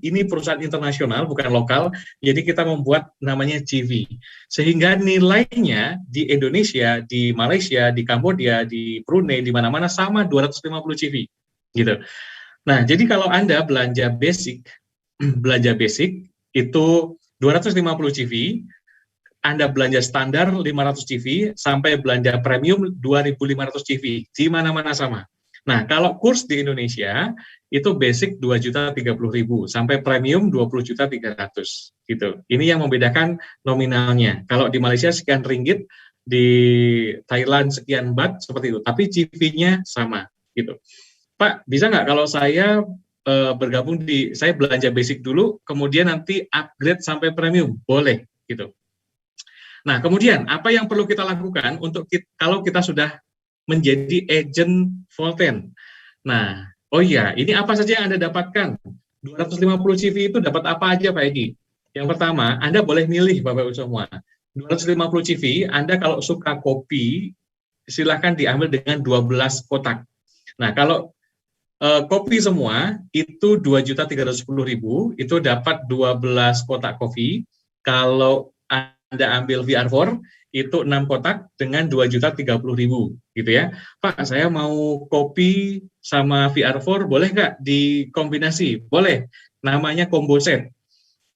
ini perusahaan internasional, bukan lokal, jadi kita membuat namanya JV. Sehingga nilainya di Indonesia, di Malaysia, di Kamboja, di Brunei, di mana-mana sama 250 JV. Gitu. Nah, jadi kalau Anda belanja basic itu 250 CV, Anda belanja standar 500 CV, sampai belanja premium 2.500 CV, di mana-mana sama. Nah, kalau kurs di Indonesia, itu basic 2.030.000, sampai premium 20.300.000, gitu. Ini yang membedakan nominalnya. Kalau di Malaysia sekian ringgit, di Thailand sekian baht, seperti itu. Tapi CV-nya sama, gitu. Pak, bisa nggak kalau saya bergabung saya belanja basic dulu, kemudian nanti upgrade sampai premium? Boleh, gitu. Nah, kemudian apa yang perlu kita lakukan kalau kita sudah menjadi agent Volten? Nah, oh iya, ini apa saja yang Anda dapatkan? 250 CV itu dapat apa aja, Pak Edi? Yang pertama, Anda boleh milih, Bapak-Ibu semua. 250 CV, Anda kalau suka kopi, silahkan diambil dengan 12 kotak. Nah, kalau kopi semua, itu 2.310.000, itu dapat 12 kotak kopi. Kalau Anda ambil VR4, itu 6 kotak dengan 2.030.000, gitu ya. Pak, saya mau kopi sama VR4, boleh nggak dikombinasi? Boleh, namanya combo set.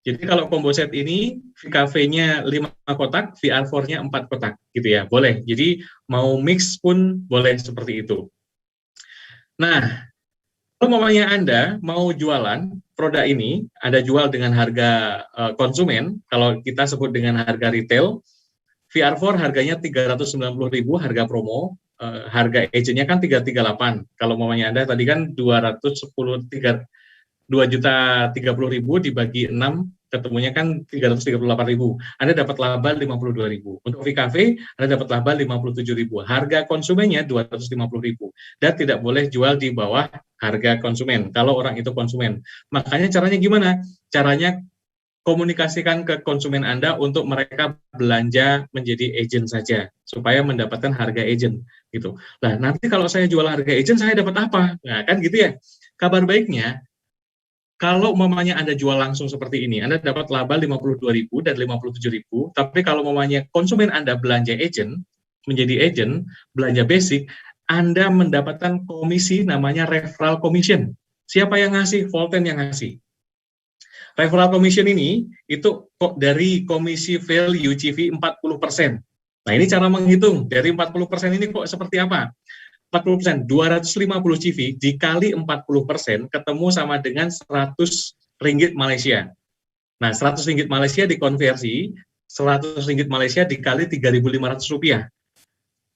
Jadi kalau combo set ini, VKV-nya 5 kotak, VR4-nya 4 kotak, gitu ya, boleh. Jadi mau mix pun boleh seperti itu. Nah, kalau mamanya Anda mau jualan produk ini, Anda jual dengan harga konsumen, kalau kita sebut dengan harga retail, VR4 harganya 390.000 harga promo, harga agentnya kan 338. Kalau mamanya Anda tadi kan 230.000 dibagi 6, ketemunya kan 338.000. Anda dapat laba 52.000. Untuk VKV, Anda dapat laba 57.000. Harga konsumennya 250.000. Dan tidak boleh jual di bawah harga konsumen, kalau orang itu konsumen. Makanya caranya gimana? Caranya komunikasikan ke konsumen Anda untuk mereka belanja menjadi agent saja, supaya mendapatkan harga agent. Gitu. Nah, nanti kalau saya jual harga agent, saya dapat apa? Nah, kan gitu ya. Kabar baiknya, kalau mamanya Anda jual langsung seperti ini, Anda dapat laba 52.000 dan 57.000, tapi kalau mamanya konsumen Anda belanja agent, menjadi agent, belanja basic, Anda mendapatkan komisi namanya referral commission. Siapa yang ngasih? Volten yang ngasih. Referral commission ini, itu kok dari komisi value CV 40%. Nah, ini cara menghitung, dari 40% ini kok seperti apa? 40%, 250 CV dikali 40% ketemu sama dengan 100 ringgit Malaysia. Nah, 100 ringgit Malaysia dikonversi, 100 ringgit Malaysia dikali 3.500 rupiah.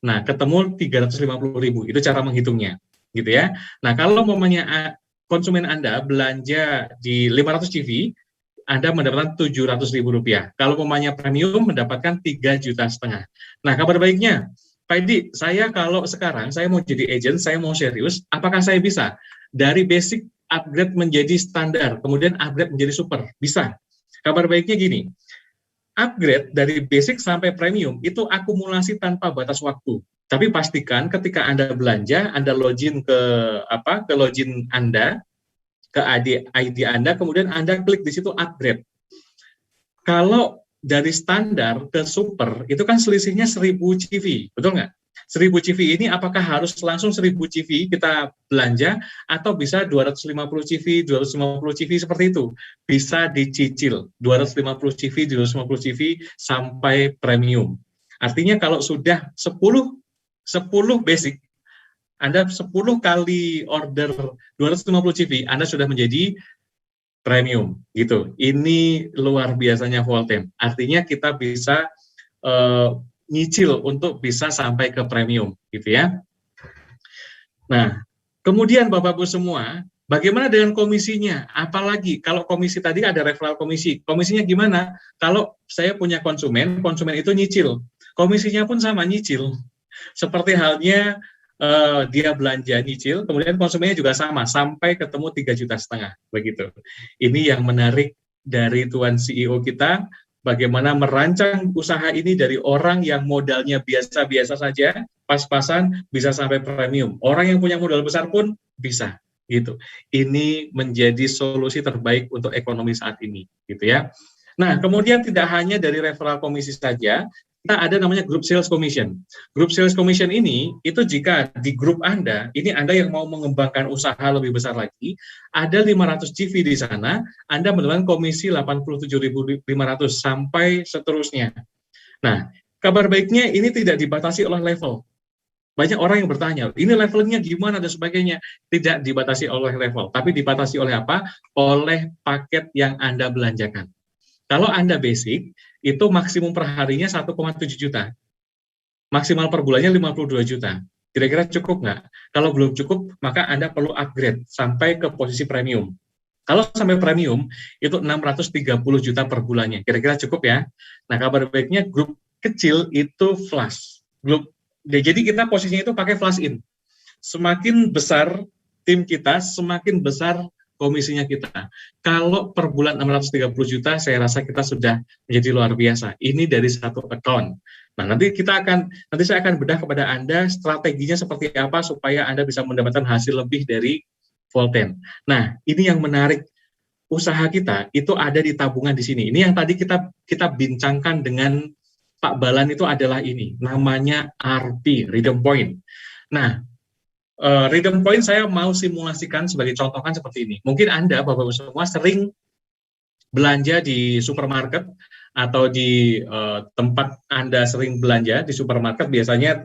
Nah, ketemu 350.000, itu cara menghitungnya. Gitu ya. Nah, kalau momennya konsumen Anda belanja di 500 CV, Anda mendapatkan 700.000 rupiah. Kalau momennya premium, mendapatkan 3,5 juta. Nah, kabar baiknya, Pak Edi, saya kalau sekarang saya mau jadi agent, saya mau serius, apakah saya bisa dari basic upgrade menjadi standar, kemudian upgrade menjadi super? Bisa. Kabar baiknya gini, upgrade dari basic sampai premium itu akumulasi tanpa batas waktu. Tapi pastikan ketika Anda belanja, Anda login ke login Anda, ke ID Anda, kemudian Anda klik di situ upgrade. Kalau dari standar ke super, itu kan selisihnya 1.000 CV, betul nggak? 1.000 CV ini apakah harus langsung 1.000 CV kita belanja, atau bisa 250 CV, 250 CV seperti itu? Bisa dicicil, 250 CV, 250 CV sampai premium. Artinya kalau sudah 10 basic, Anda 10 kali order 250 CV, Anda sudah menjadi premium, gitu. Ini luar biasanya Volten. Artinya kita bisa nyicil untuk bisa sampai ke premium, gitu ya. Nah, kemudian Bapak-Ibu semua, bagaimana dengan komisinya? Apalagi kalau komisi tadi ada referral komisi. Komisinya gimana? Kalau saya punya konsumen itu nyicil. Komisinya pun sama, nyicil. Seperti halnya dia belanja nyicil, kemudian konsumennya juga sama, sampai ketemu 3,5 juta, begitu. Ini yang menarik dari Tuan CEO kita, bagaimana merancang usaha ini dari orang yang modalnya biasa-biasa saja, pas-pasan bisa sampai premium. Orang yang punya modal besar pun bisa, gitu. Ini menjadi solusi terbaik untuk ekonomi saat ini, gitu ya. Nah, kemudian tidak hanya dari referral komisi saja, kita ada namanya group sales commission. Group sales commission ini, itu jika di grup Anda, ini Anda yang mau mengembangkan usaha lebih besar lagi, ada 500 CV di sana, Anda mendapatkan komisi 87.500 sampai seterusnya. Nah, kabar baiknya ini tidak dibatasi oleh level. Banyak orang yang bertanya, ini levelnya gimana dan sebagainya. Tidak dibatasi oleh level, tapi dibatasi oleh apa? Oleh paket yang Anda belanjakan. Kalau Anda basic, itu maksimum per harinya 1,7 juta. Maksimal per bulannya 52 juta. Kira-kira cukup nggak? Kalau belum cukup, maka Anda perlu upgrade sampai ke posisi premium. Kalau sampai premium, itu 630 juta per bulannya. Kira-kira cukup ya? Nah, kabar baiknya grup kecil itu flash. Jadi kita posisinya itu pakai flash in. Semakin besar tim kita, semakin besar komisinya kita. Kalau per bulan 630 juta, saya rasa kita sudah menjadi luar biasa. Ini dari satu account. Nah, nanti saya akan bedah kepada Anda strateginya seperti apa supaya Anda bisa mendapatkan hasil lebih dari Volten. Nah, ini yang menarik. Usaha kita itu ada di tabungan di sini. Ini yang tadi kita bincangkan dengan Pak Balan itu adalah ini, namanya RP, Redeem Point. Nah, Redeem Point saya mau simulasikan sebagai contohkan seperti ini. Mungkin Anda, Bapak-Ibu semua, sering belanja di supermarket atau di tempat Anda sering belanja di supermarket, biasanya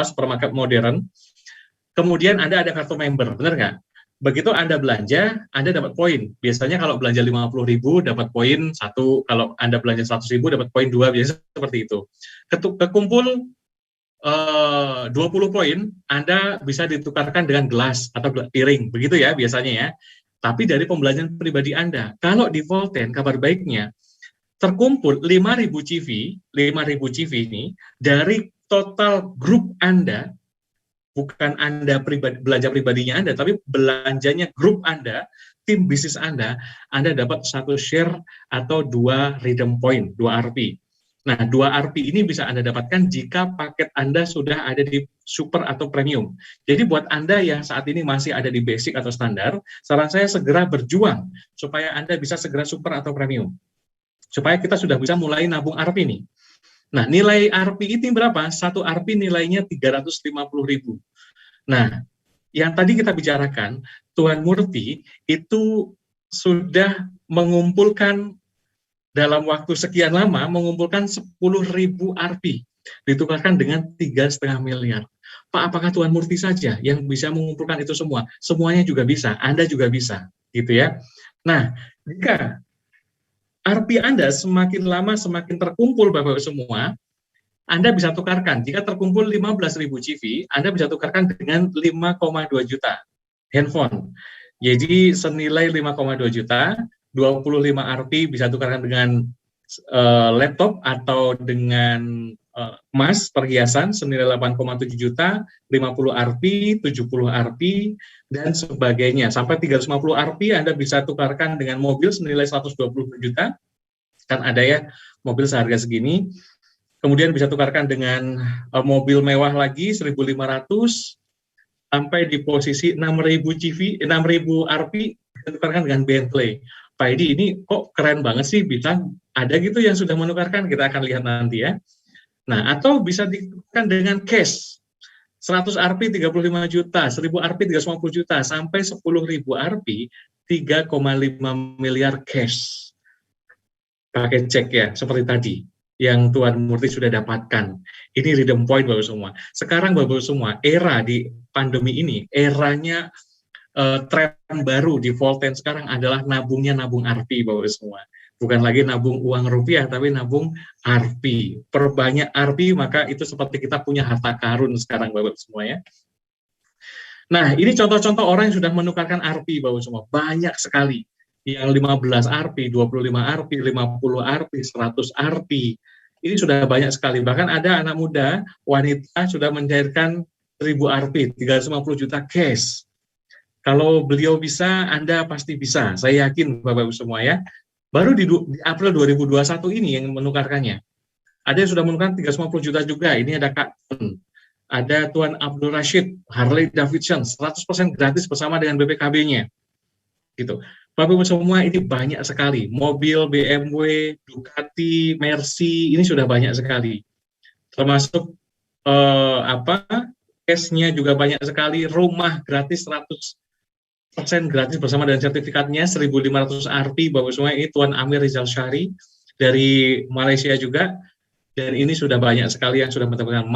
supermarket modern. Kemudian Anda ada kartu member, benar nggak? Begitu Anda belanja, Anda dapat poin. Biasanya kalau belanja 50.000 dapat poin 1, kalau Anda belanja 100.000 dapat poin 2, biasanya seperti itu. Kekumpul 20 poin, Anda bisa ditukarkan dengan gelas atau piring, begitu ya biasanya ya. Tapi dari pembelanjaan pribadi Anda. Kalau di Volten, kabar baiknya, terkumpul 5.000 CV ini dari total grup Anda, bukan Anda belanja pribadinya Anda, tapi belanjanya grup Anda, tim bisnis Anda dapat 1 share atau 2 redeem point, 2 RP. Nah, 2 RP ini bisa Anda dapatkan jika paket Anda sudah ada di super atau premium. Jadi buat Anda yang saat ini masih ada di basic atau standar, saran saya segera berjuang supaya Anda bisa segera super atau premium. Supaya kita sudah bisa mulai nabung RP nih. Nah, nilai RP ini berapa? 1 RP nilainya 350.000. Nah, yang tadi kita bicarakan, Tuan Murti itu sudah mengumpulkan dalam waktu sekian lama, mengumpulkan 10.000 RP, ditukarkan dengan 3,5 miliar. Pak, apakah Tuan Murti saja yang bisa mengumpulkan itu semua? Semuanya juga bisa, Anda juga bisa, gitu ya. Nah, jika RP Anda semakin lama semakin terkumpul Bapak-Ibu semua, Anda bisa tukarkan. Jika terkumpul 15.000 CV, Anda bisa tukarkan dengan 5,2 juta handphone. Jadi senilai 5,2 juta, 25 RP bisa tukarkan dengan laptop atau dengan emas perhiasan senilai 8,7 juta, 50 RP, 70 RP, dan sebagainya. Sampai 350 RP Anda bisa tukarkan dengan mobil senilai 120 juta, kan ada ya mobil seharga segini. Kemudian bisa tukarkan dengan mobil mewah lagi 1.500, sampai di posisi 6.000 CV, 6.000 RP, bisa tukarkan dengan Bentley. Pak Edi, ini kok keren banget sih, bisa ada gitu yang sudah menukarkan, kita akan lihat nanti ya. Nah, atau bisa ditukarkan dengan cash, 100 RP 35 juta, 1000 RP 350 juta, sampai 10.000 RP 3,5 miliar cash. Pakai cek ya, seperti tadi yang Tuan Murti sudah dapatkan. Ini redeem point Bapak semua. Sekarang Bapak semua, era di pandemi ini, eranya tren baru di Volten sekarang adalah nabung RP Bapak semua. Bukan lagi nabung uang rupiah, tapi nabung RP. Perbanyak RP, maka itu seperti kita punya harta karun sekarang Bapak semua ya. Nah, ini contoh-contoh orang yang sudah menukarkan RP Bapak semua. Banyak sekali. Yang 15 RP, 25 RP, 50 RP, 100 RP. Ini sudah banyak sekali. Bahkan ada anak muda, wanita sudah mencairkan 1.000 RP, 350 juta cash. Kalau beliau bisa, Anda pasti bisa. Saya yakin Bapak-Ibu semua ya. Baru di April 2021 ini yang menukarkannya. Ada yang sudah menukarkan 350 juta juga. Ini ada Kak. Ada Tuan Abdul Rashid, Harley Davidson, 100% gratis bersama dengan BPKB-nya. Gitu. Bapak Ibu semua, ini banyak sekali. Mobil, BMW, Ducati, Mercy, ini sudah banyak sekali. Termasuk cashnya juga banyak sekali. Rumah gratis 100% gratis bersama dengan sertifikatnya 1.500 Rp. Bapak Ibu semua, ini Tuan Amir Rizal Syari dari Malaysia juga. Dan ini sudah banyak sekali yang sudah mendapatkan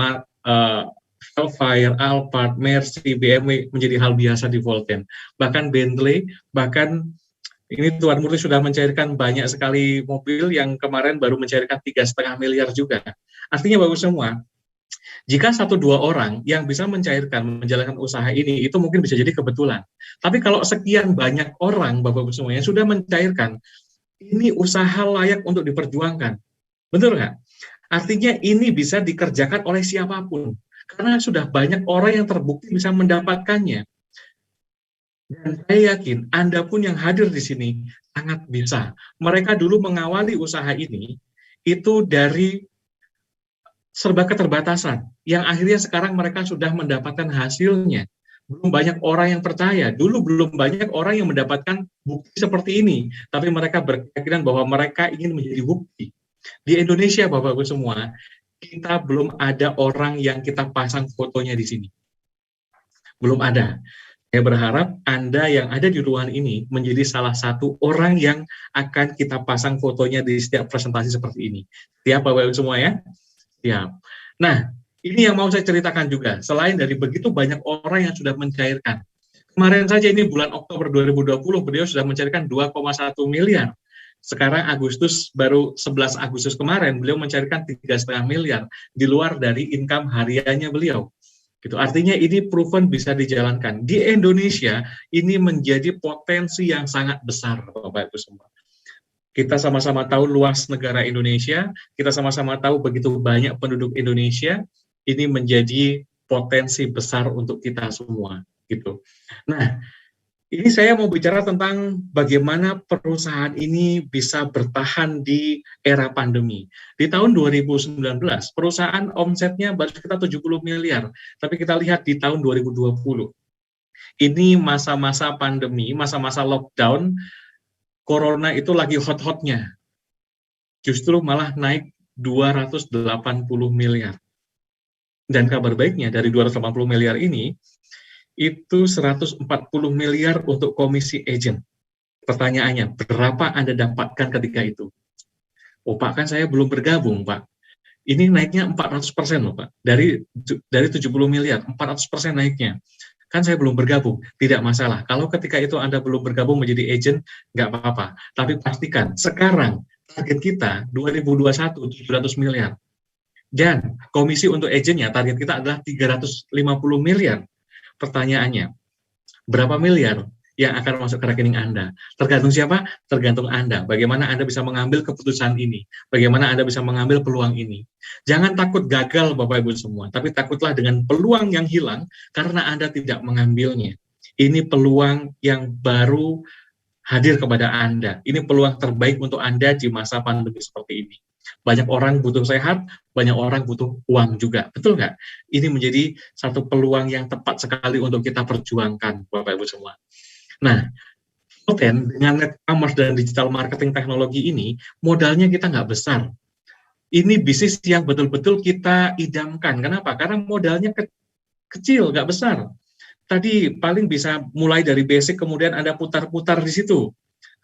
Hellfire, Alphard, Mercy, BMW menjadi hal biasa di Volten. Bahkan Bentley, bahkan ini Tuan Murti sudah mencairkan banyak sekali mobil yang kemarin baru mencairkan 3,5 miliar juga. Artinya Bapak semua, jika 1-2 orang yang bisa mencairkan, menjalankan usaha ini, itu mungkin bisa jadi kebetulan. Tapi kalau sekian banyak orang, Bapak-Ibu semua, yang sudah mencairkan, ini usaha layak untuk diperjuangkan. Betul nggak? Artinya ini bisa dikerjakan oleh siapapun. Karena sudah banyak orang yang terbukti bisa mendapatkannya. Dan saya yakin Anda pun yang hadir di sini sangat bisa. Mereka dulu mengawali usaha ini, itu dari serba keterbatasan, yang akhirnya sekarang mereka sudah mendapatkan hasilnya. Belum banyak orang yang percaya, dulu belum banyak orang yang mendapatkan bukti seperti ini, tapi mereka berkeyakinan bahwa mereka ingin menjadi bukti. Di Indonesia, Bapak-Ibu semua, kita belum ada orang yang kita pasang fotonya di sini. Belum ada. Saya berharap Anda yang ada di ruangan ini menjadi salah satu orang yang akan kita pasang fotonya di setiap presentasi seperti ini. Siap, Bapak-Ibu semua ya? Siap. Nah, ini yang mau saya ceritakan juga. Selain dari begitu banyak orang yang sudah mencairkan. Kemarin saja ini bulan Oktober 2020, beliau sudah mencairkan 2,1 miliar. Sekarang Agustus, baru 11 Agustus kemarin, beliau mencairkan 3,5 miliar di luar dari income hariannya beliau. Gitu. Artinya ini proven bisa dijalankan. Di Indonesia, ini menjadi potensi yang sangat besar, Bapak-Ibu semua. Kita sama-sama tahu luas negara Indonesia, kita sama-sama tahu begitu banyak penduduk Indonesia, ini menjadi potensi besar untuk kita semua. Gitu. Nah, ini saya mau bicara tentang bagaimana perusahaan ini bisa bertahan di era pandemi. Di tahun 2019, perusahaan omsetnya baru sekitar 70 miliar. Tapi kita lihat di tahun 2020, ini masa-masa pandemi, masa-masa lockdown, Corona itu lagi hot-hotnya. Justru malah naik 280 miliar. Dan kabar baiknya, dari 280 miliar ini, itu 140 miliar untuk komisi agent. Pertanyaannya, berapa Anda dapatkan ketika itu? Oh Pak, kan saya belum bergabung Pak. Ini naiknya 400% loh Pak. Dari 70 miliar, 400% naiknya. Kan saya belum bergabung, tidak masalah. Kalau ketika itu Anda belum bergabung menjadi agent, nggak apa-apa. Tapi pastikan, sekarang target kita 2021, 700 miliar. Dan komisi untuk agentnya, target kita adalah 350 miliar. Pertanyaannya, berapa miliar yang akan masuk ke rekening Anda? Tergantung siapa? Tergantung Anda. Bagaimana Anda bisa mengambil keputusan ini? Bagaimana Anda bisa mengambil peluang ini? Jangan takut gagal, Bapak-Ibu semua, tapi takutlah dengan peluang yang hilang karena Anda tidak mengambilnya. Ini peluang yang baru hadir kepada Anda. Ini peluang terbaik untuk Anda di masa pandemi seperti ini. Banyak orang butuh sehat, banyak orang butuh uang juga. Betul nggak? Ini menjadi satu peluang yang tepat sekali untuk kita perjuangkan, Bapak-Ibu semua. Nah, Volten dengan e-commerce dan digital marketing teknologi ini, modalnya kita nggak besar. Ini bisnis yang betul-betul kita idamkan. Kenapa? Karena modalnya kecil, nggak besar. Tadi paling bisa mulai dari basic, kemudian Anda putar-putar di situ.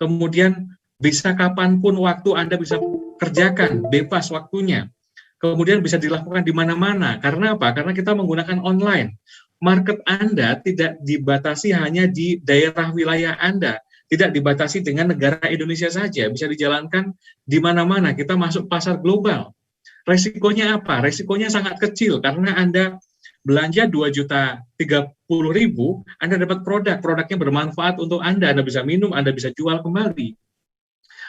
Kemudian bisa kapanpun waktu Anda bisa kerjakan, bebas waktunya. Kemudian bisa dilakukan di mana-mana. Karena apa? Karena kita menggunakan online. Market Anda tidak dibatasi hanya di daerah wilayah Anda. Tidak dibatasi dengan negara Indonesia saja. Bisa dijalankan di mana-mana. Kita masuk pasar global. Resikonya apa? Resikonya sangat kecil karena Anda belanja 2.030.000, Anda dapat produk. Produknya bermanfaat untuk Anda. Anda bisa minum, Anda bisa jual kembali.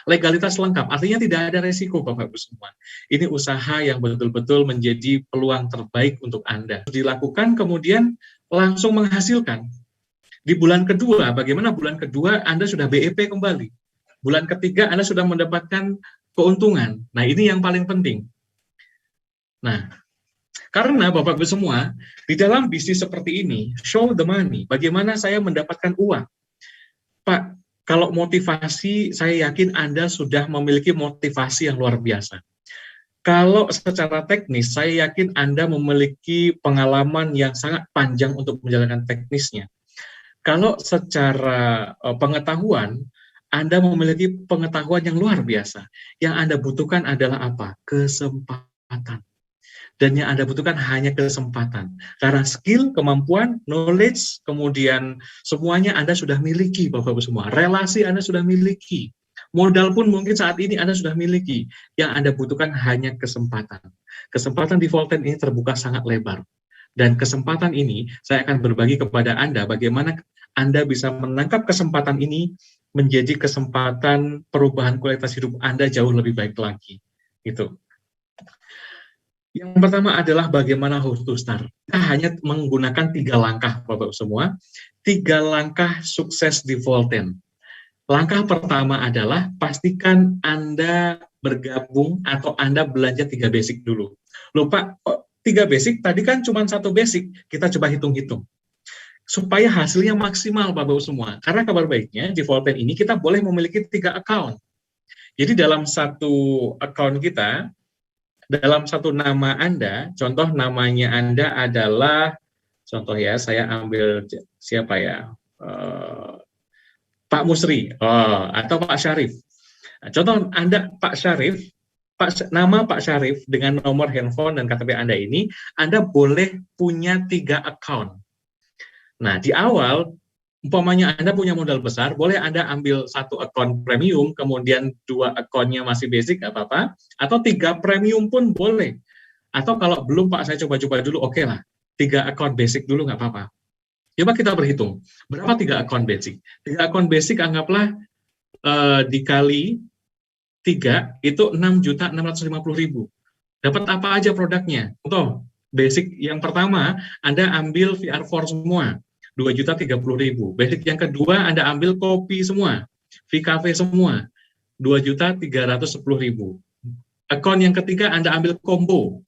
Legalitas lengkap, artinya tidak ada resiko Bapak-Ibu semua. Ini usaha yang betul-betul menjadi peluang terbaik untuk Anda. Dilakukan kemudian langsung menghasilkan. Di bulan kedua, bagaimana bulan kedua Anda sudah BEP kembali. Bulan ketiga Anda sudah mendapatkan keuntungan. Nah ini yang paling penting. Nah, Karena Bapak-Ibu semua, di dalam bisnis seperti ini, show the money, bagaimana saya mendapatkan uang. Pak, kalau motivasi, saya yakin Anda sudah memiliki motivasi yang luar biasa. Kalau secara teknis, saya yakin Anda memiliki pengalaman yang sangat panjang untuk menjalankan teknisnya. Kalau secara pengetahuan, Anda memiliki pengetahuan yang luar biasa. Yang Anda butuhkan adalah apa? Kesempatan. Dan yang Anda butuhkan hanya kesempatan. Karena skill, kemampuan, knowledge, kemudian semuanya Anda sudah miliki, Bapak-Ibu semua. Relasi Anda sudah miliki. Modal pun mungkin saat ini Anda sudah miliki. Yang Anda butuhkan hanya kesempatan. Kesempatan di Volten ini terbuka sangat lebar. Dan kesempatan ini saya akan berbagi kepada Anda bagaimana Anda bisa menangkap kesempatan ini menjadi kesempatan perubahan kualitas hidup Anda jauh lebih baik lagi. Gitu. Yang pertama adalah bagaimana how to start. Kita hanya menggunakan 3 langkah, Bapak semua. 3 langkah sukses di Volten. Langkah pertama adalah pastikan Anda bergabung atau Anda belanja 3 basic dulu. Loh Pak, 3 basic, tadi kan cuma 1 basic. Kita coba hitung-hitung. Supaya hasilnya maksimal, Bapak-Ibu semua. Karena kabar baiknya, di Volten ini kita boleh memiliki 3 account. Jadi dalam satu account kita, dalam satu nama Anda, contoh namanya Anda adalah, contoh ya, saya ambil siapa ya, Pak Musri, atau Pak Syarif. Nah, contoh Anda Pak Syarif, nama Pak Syarif dengan nomor handphone dan KTP Anda ini, Anda boleh punya 3 account. Nah, di awal, umpamanya Anda punya modal besar, boleh Anda ambil 1 account premium, kemudian 2 account-nya masih basic, nggak apa-apa, atau 3 premium pun boleh. Atau kalau belum, Pak, saya coba-coba dulu, oke lah, 3 account basic dulu, nggak apa-apa. Coba kita berhitung, berapa 3 account basic? 3 account basic anggaplah dikali 3, itu 6.650.000. Dapat apa aja produknya? Contoh, basic yang pertama, Anda ambil VR4 semua, 2.030.000. Basic yang kedua, Anda ambil kopi semua, VKV semua, 2.310.000. Account yang ketiga, Anda ambil combo,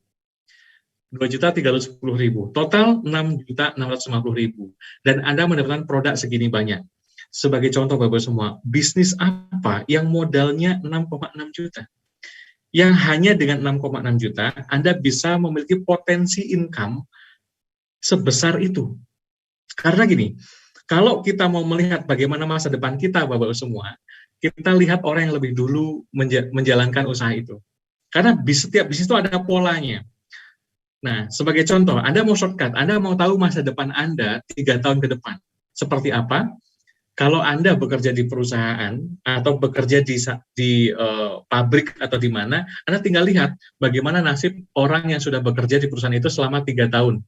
2.310.000, total 6.650.000, dan Anda mendapatkan produk segini banyak. Sebagai contoh Bapak semua, bisnis apa yang modalnya 6,6 juta? Yang hanya dengan 6,6 juta, Anda bisa memiliki potensi income sebesar itu. Karena gini, kalau kita mau melihat bagaimana masa depan kita Bapak semua, kita lihat orang yang lebih dulu menjalankan usaha itu. Karena setiap bisnis itu ada polanya. Nah, sebagai contoh, Anda mau shortcut, Anda mau tahu masa depan Anda 3 tahun ke depan. Seperti apa? Kalau Anda bekerja di perusahaan atau bekerja di pabrik atau di mana, Anda tinggal lihat bagaimana nasib orang yang sudah bekerja di perusahaan itu selama 3 tahun.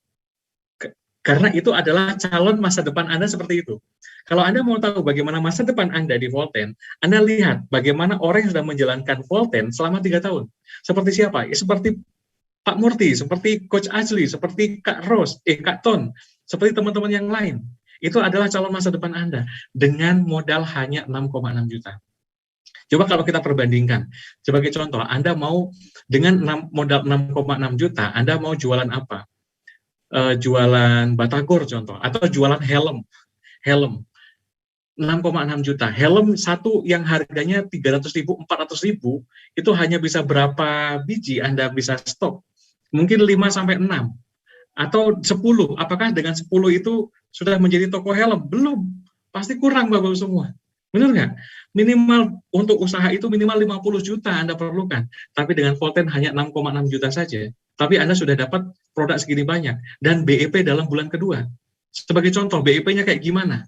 Karena itu adalah calon masa depan Anda seperti itu. Kalau Anda mau tahu bagaimana masa depan Anda di Volten, Anda lihat bagaimana orang yang sudah menjalankan Volten selama 3 tahun. Seperti siapa? Ya, seperti Pak Murti, seperti Coach Asli, seperti Kak Ros, Kak Ton, seperti teman-teman yang lain. Itu adalah calon masa depan Anda dengan modal hanya 6,6 juta. Coba kalau kita perbandingkan, sebagai contoh, Anda mau dengan modal 6,6 juta, Anda mau jualan apa? Jualan batagor contoh, atau jualan helm. 6,6 juta. Helm satu yang harganya 300.000, 400.000, itu hanya bisa berapa biji Anda bisa stok? Mungkin 5-6 atau 10. Apakah dengan 10 itu sudah menjadi toko helm? Belum. Pasti kurang Bapak semua. Benar nggak? Minimal untuk usaha itu minimal 50 juta Anda perlukan. Tapi dengan Volten hanya 6,6 juta saja. Tapi Anda sudah dapat produk segini banyak. Dan BEP dalam bulan kedua. Sebagai contoh, BEP-nya kayak gimana?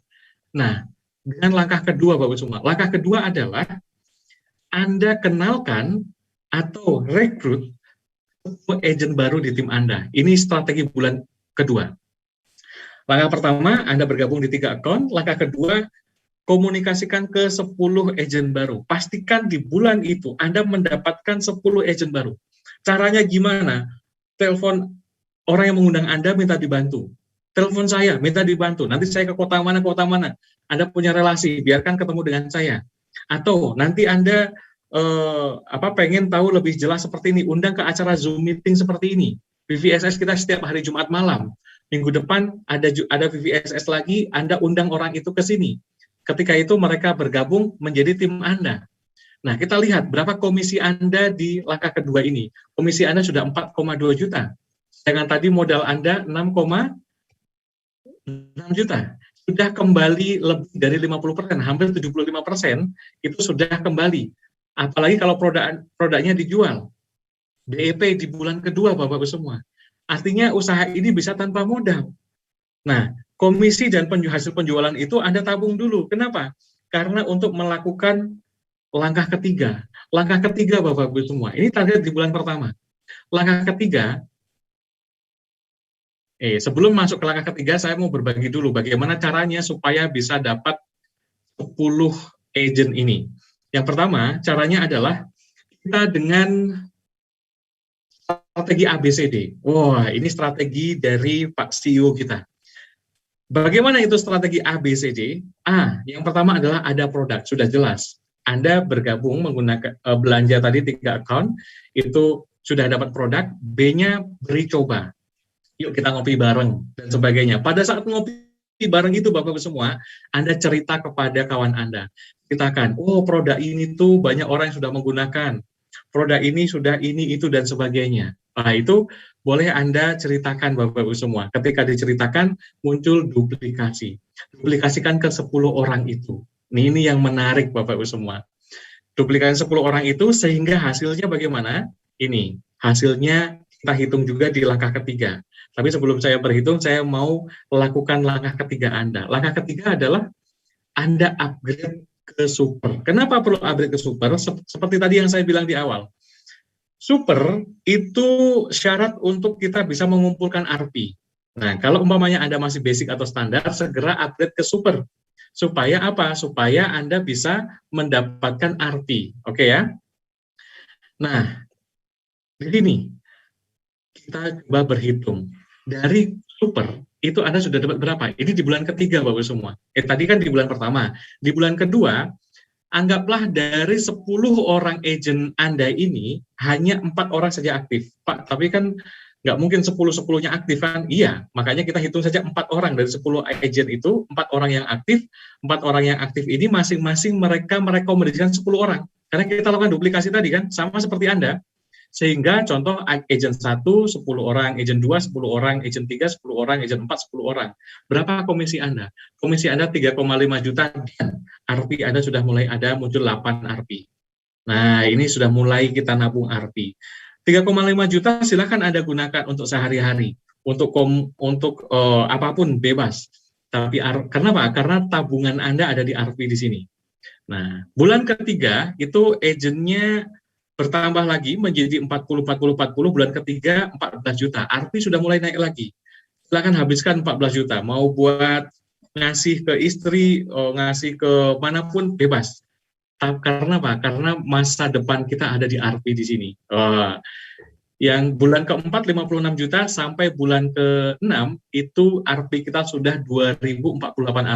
Nah, dengan langkah kedua Bapak semua. Langkah kedua adalah Anda kenalkan atau rekrut agent baru di tim Anda. Ini strategi bulan kedua. Langkah pertama, Anda bergabung di 3 account. Langkah kedua, komunikasikan ke 10 agent baru. Pastikan di bulan itu Anda mendapatkan 10 agent baru. Caranya gimana? Telepon orang yang mengundang Anda, minta dibantu. Telepon saya, minta dibantu. Nanti saya ke kota mana. Anda punya relasi, biarkan ketemu dengan saya. Atau nanti Anda pengen tahu lebih jelas seperti ini, undang ke acara Zoom meeting seperti ini. VVSS kita setiap hari Jumat malam. Minggu depan ada VVSS lagi, Anda undang orang itu ke sini. Ketika itu mereka bergabung menjadi tim Anda. Nah, kita lihat berapa komisi Anda di langkah kedua ini. Komisi Anda sudah 4,2 juta. Dengan tadi modal Anda 6,6 juta. Sudah kembali lebih dari 50%, hampir 75% itu sudah kembali. Apalagi kalau produknya dijual. BEP di bulan kedua, Bapak-Ibu semua. Artinya usaha ini bisa tanpa modal. Nah, komisi dan hasil penjualan itu Anda tabung dulu. Kenapa? Karena untuk melakukan langkah ketiga. Langkah ketiga, Bapak-Ibu semua. Ini target di bulan pertama. Langkah ketiga, sebelum masuk ke langkah ketiga, saya mau berbagi dulu bagaimana caranya supaya bisa dapat 10 agent ini. Yang pertama, caranya adalah kita dengan strategi ABCD. Wah, ini strategi dari Pak CEO kita. Bagaimana itu strategi ABCD? A, yang pertama adalah ada produk, sudah jelas. Anda bergabung menggunakan belanja tadi 3 account, itu sudah dapat produk. B-nya beri coba. Yuk kita ngopi bareng, dan sebagainya. Pada saat ngopi bareng itu, Bapak-Ibu semua, Anda cerita kepada kawan Anda. Ceritakan, oh produk ini tuh banyak orang yang sudah menggunakan. Produk ini sudah ini, itu, dan sebagainya. Nah, itu boleh Anda ceritakan, Bapak-Ibu semua. Ketika diceritakan, muncul duplikasi. Duplikasikan ke 10 orang itu. Ini yang menarik, Bapak-Ibu semua. Duplikasi 10 orang itu, sehingga hasilnya bagaimana? Ini, hasilnya kita hitung juga di langkah ketiga. Tapi sebelum saya berhitung, saya mau lakukan langkah ketiga Anda. Langkah ketiga adalah Anda upgrade ke super. Kenapa perlu upgrade ke super? Seperti tadi yang saya bilang di awal. Super itu syarat untuk kita bisa mengumpulkan RP. Nah, kalau umpamanya Anda masih basic atau standar, segera upgrade ke super. Supaya apa? Supaya Anda bisa mendapatkan RP. Oke ya? Nah, di sini kita coba berhitung. Dari super, itu Anda sudah dapat berapa? Ini di bulan ketiga, Bapak semua. Tadi kan di bulan pertama. Di bulan kedua, anggaplah dari 10 orang agent Anda ini, hanya 4 orang saja aktif. Pak, tapi kan nggak mungkin 10-10-nya aktif kan? Iya, makanya kita hitung saja 4 orang. Dari 10 agent itu, 4 orang yang aktif. 4 orang yang aktif ini masing-masing mereka merekomendasikan 10 orang. Karena kita lakukan duplikasi tadi kan, sama seperti Anda. Sehingga contoh agent 1 10 orang, agent 2 10 orang, agent 3 10 orang, agent 4 10 orang. Berapa komisi Anda? Komisi Anda 3,5 juta dan RP Anda sudah mulai ada muncul 8 RP. Nah, ini sudah mulai kita nabung RP. 3,5 juta silakan Anda gunakan untuk sehari-hari, untuk apapun bebas. Tapi kenapa? Karena tabungan Anda ada di RP di sini. Nah, bulan ketiga itu agentnya bertambah lagi menjadi 40, bulan ketiga 14 juta. RP sudah mulai naik lagi. Silakan habiskan 14 juta. Mau buat ngasih ke istri, ngasih ke manapun, bebas. Karena apa? Karena masa depan kita ada di RP di sini. Yang bulan keempat 56 juta sampai bulan ke-6 itu RP kita sudah 2048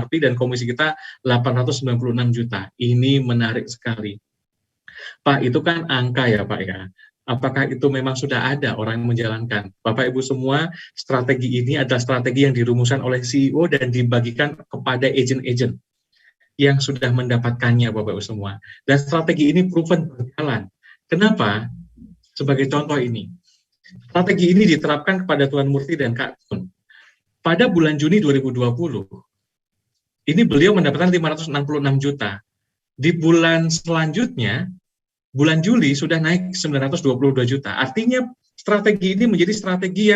RP dan komisi kita 896 juta. Ini menarik sekali. Pak, itu kan angka ya Pak ya. Apakah itu memang sudah ada orang yang menjalankan? Bapak Ibu semua, strategi ini adalah strategi yang dirumuskan oleh CEO dan dibagikan kepada agent-agent yang sudah mendapatkannya Bapak Ibu semua. Dan strategi ini proven berjalan. Kenapa? Sebagai contoh ini. Strategi ini diterapkan kepada Tuan Murti dan Kak Tun. Pada bulan Juni 2020, ini beliau mendapatkan 566 juta. Di bulan selanjutnya, bulan Juli sudah naik 922 juta. Artinya strategi ini menjadi strategi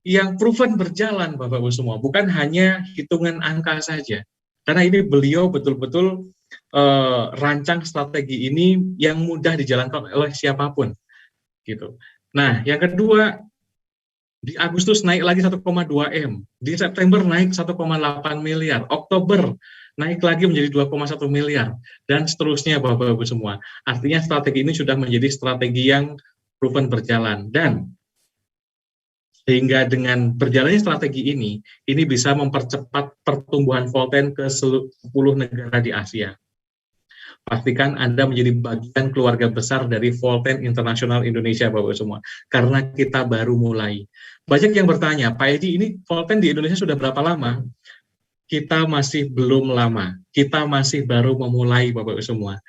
yang proven berjalan Bapak-Ibu semua, bukan hanya hitungan angka saja. Karena ini beliau betul-betul rancang strategi ini yang mudah dijalankan oleh siapapun. Gitu. Nah, yang kedua, di Agustus naik lagi 1,2 M, di September naik 1,8 miliar, Oktober naik lagi menjadi 2,1 miliar, dan seterusnya Bapak-Ibu semua. Artinya strategi ini sudah menjadi strategi yang proven berjalan. Dan sehingga dengan berjalannya strategi ini bisa mempercepat pertumbuhan Volten ke 10 negara di Asia. pastikan Anda menjadi bagian keluarga besar dari Volten Internasional Indonesia, Bapak semua. Karena kita baru mulai. Banyak yang bertanya, Pak Edi, ini Volten di Indonesia sudah berapa lama? Kita masih belum lama. Kita masih baru memulai, Bapak semua.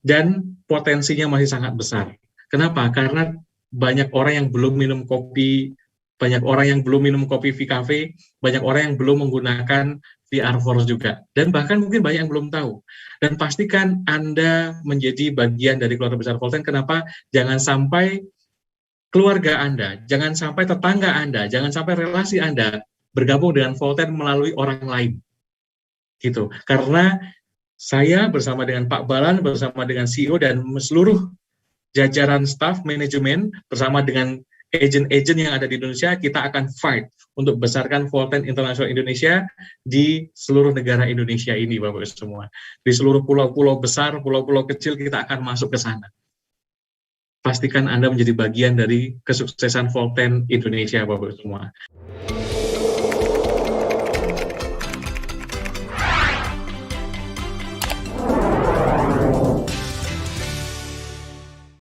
Dan potensinya masih sangat besar. Kenapa? Karena banyak orang yang belum minum kopi, banyak orang yang belum minum kopi V-Cafe, banyak orang yang belum menggunakan VR Force juga. Dan bahkan mungkin banyak yang belum tahu. Dan pastikan Anda menjadi bagian dari keluarga besar Volten. Kenapa? Jangan sampai keluarga Anda, jangan sampai tetangga Anda, jangan sampai relasi Anda bergabung dengan Volten melalui orang lain. Gitu. Karena saya bersama dengan Pak Balan, bersama dengan CEO dan seluruh jajaran staff manajemen, bersama dengan agent-agent yang ada di Indonesia, kita akan fight untuk besarkan Volten Internasional Indonesia di seluruh negara Indonesia ini, Bapak semua. Di seluruh pulau-pulau besar, pulau-pulau kecil, kita akan masuk ke sana. Pastikan Anda menjadi bagian dari kesuksesan Volten Indonesia, Bapak semua.